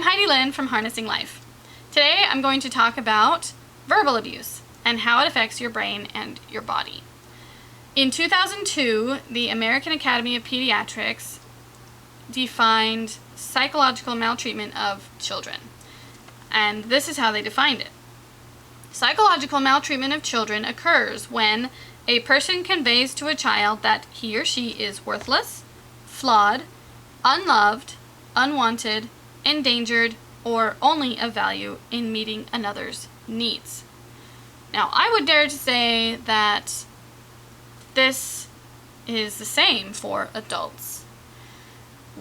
I'm Heidi Lynn from Harnessing Life. Today I'm going to talk about verbal abuse and how it affects your brain and your body. In 2002, the American Academy of Pediatrics defined psychological maltreatment of children. And this is how they defined it. Psychological maltreatment of children occurs when a person conveys to a child that he or she is worthless, flawed, unloved, unwanted, endangered, or only of value in meeting another's needs. Now, I would dare to say that this is the same for adults.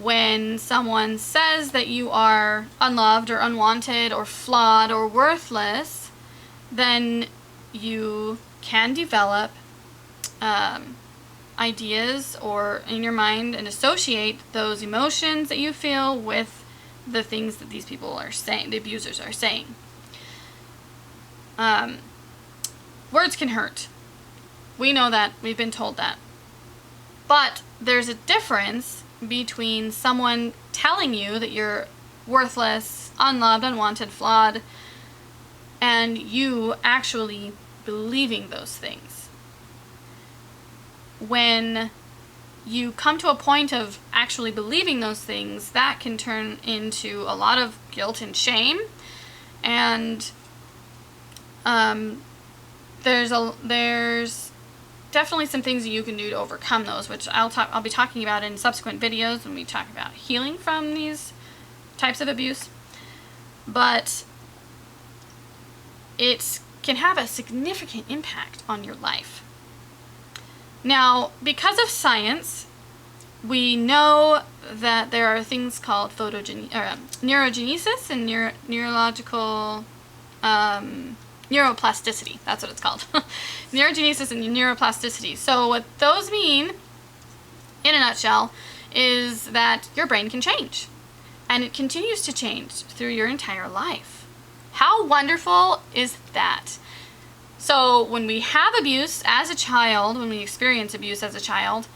When someone says that you are unloved or unwanted or flawed or worthless, then you can develop ideas or in your mind and associate those emotions that you feel with the things that these people are saying, the abusers are saying. Words can hurt. We know that. We've been told that. But there's a difference between someone telling you that you're worthless, unloved, unwanted, flawed, and you actually believing those things. When you come to a point of actually believing those things, that can turn into a lot of guilt and shame. And there's definitely some things that you can do to overcome those, which I'll be talking about in subsequent videos when we talk about healing from these types of abuse. But it can have a significant impact on your life. Now, because of science, we know that there are things called neurogenesis and neurological neuroplasticity. That's what it's called. Neurogenesis and neuroplasticity. So what those mean, in a nutshell, is that your brain can change. And it continues to change through your entire life. How wonderful is that? So when we have abuse as a child, when we experience abuse as a child,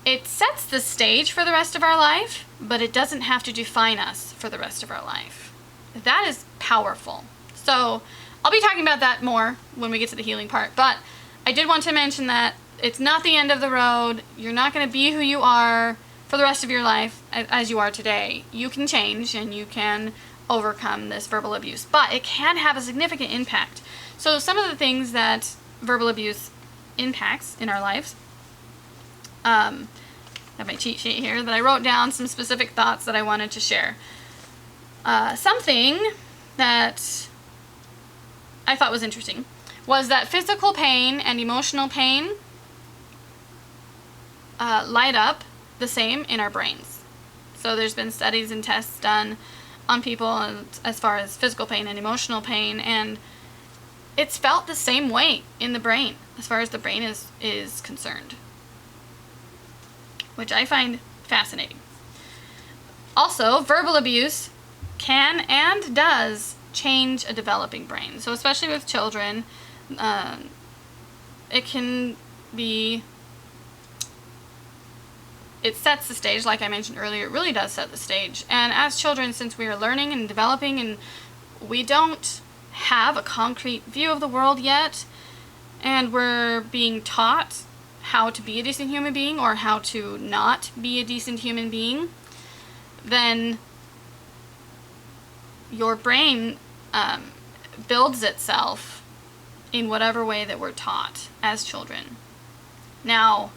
it sets the stage for the rest of our life, but it doesn't have to define us for the rest of our life. That is powerful. So I'll be talking about that more when we get to the healing part, but I did want to mention that it's not the end of the road. You're not going to be who you are for the rest of your life as you are today. You can change and you can overcome this verbal abuse, but it can have a significant impact. So some of the things that verbal abuse impacts in our lives, I have my cheat sheet here that I wrote down some specific thoughts that I wanted to share. Something that I thought was interesting was that physical pain and emotional pain light up the same in our brains. So there's been studies and tests done on people as far as physical pain and emotional pain, and it's felt the same way in the brain as far as the brain is concerned, which I find fascinating. Also, verbal abuse can and does change a developing brain. So especially with children, it can be, it sets the stage, like I mentioned earlier. It really does set the stage. And as children, since we are learning and developing and we don't have a concrete view of the world yet, and we're being taught how to be a decent human being or how to not be a decent human being, then your brain builds itself in whatever way that we're taught as children. Now,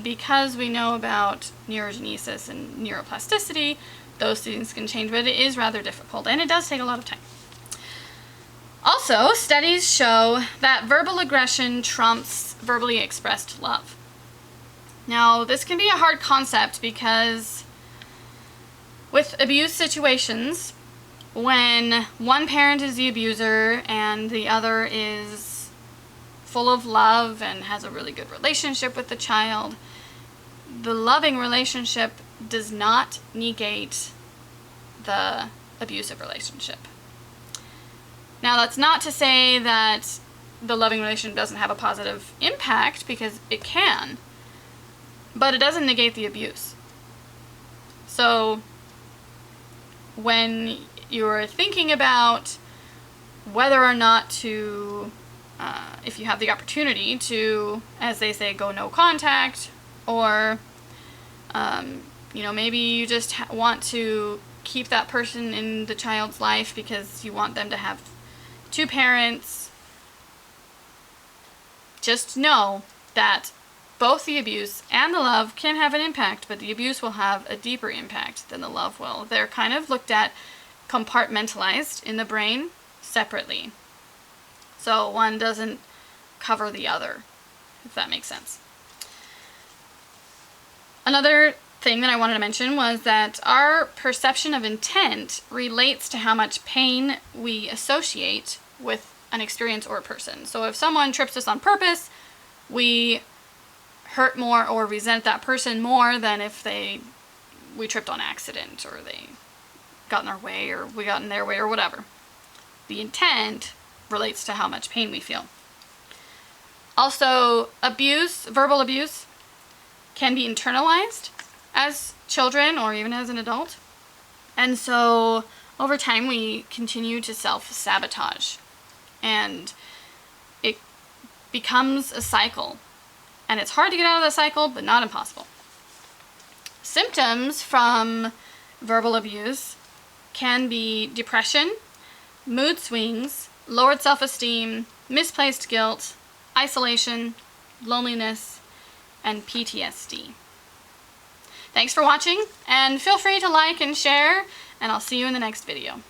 because we know about neurogenesis and neuroplasticity, those things can change, but it is rather difficult, and it does take a lot of time. Also, studies show that verbal aggression trumps verbally expressed love. Now, this can be a hard concept because with abuse situations, when one parent is the abuser and the other is full of love and has a really good relationship with the child, the loving relationship does not negate the abusive relationship. Now, that's not to say that the loving relationship doesn't have a positive impact, because it can, but it doesn't negate the abuse. So when you're thinking about whether or not to, if you have the opportunity to, as they say, go no contact, or, you know, maybe you just want to keep that person in the child's life because you want them to have two parents, just know that both the abuse and the love can have an impact, but the abuse will have a deeper impact than the love will. They're kind of looked at compartmentalized in the brain separately. So one doesn't cover the other, if that makes sense. Another thing that I wanted to mention was that our perception of intent relates to how much pain we associate with an experience or a person. So if someone trips us on purpose, we hurt more or resent that person more than if we tripped on accident, or they got in our way, or we got in their way, or whatever. The intent relates to how much pain we feel. Also, abuse, verbal abuse, can be internalized as children or even as an adult. And so over time we continue to self-sabotage, and it becomes a cycle. And it's hard to get out of the cycle, but not impossible. Symptoms from verbal abuse can be depression, mood swings, lowered self-esteem, misplaced guilt, isolation, loneliness, and PTSD. Thanks for watching, and feel free to like and share, and I'll see you in the next video.